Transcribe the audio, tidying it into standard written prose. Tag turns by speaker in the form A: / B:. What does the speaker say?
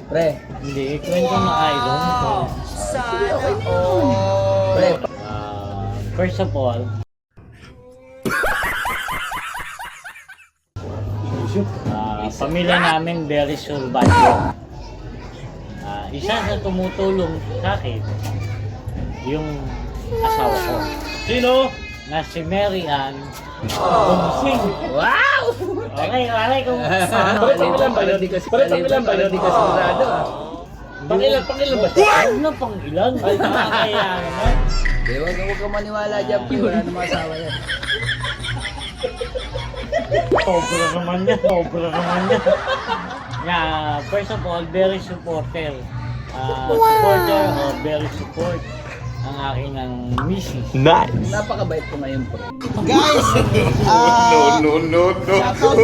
A: Pre.
B: Hindi, kwento na idol ko.
A: Pre.
B: First of all, pamilya namin very sure budget. Isa sa tumutulong sa akin, yung asawa ko.
C: Sino?
B: Na si Mary Ann Kumusing.
A: Wow!
B: Okay, kung
C: Pangilan ba yun?
A: Di kasi
C: Pangilan ba yun?
A: Di kasi sigurado ah.
C: Pangilan ba siya?
B: Ano na pang ilan? Ay, kaya naman.
A: Di, huwag ka maniwala dyan. Wala namang asawa yan.
B: Sobra naman yan. First of all, very supporter. Supporter o very support ang aking ng misis.
C: Nice!
A: Napakabait ko ngayon, pre.
D: Guys,
C: No.
D: shoutout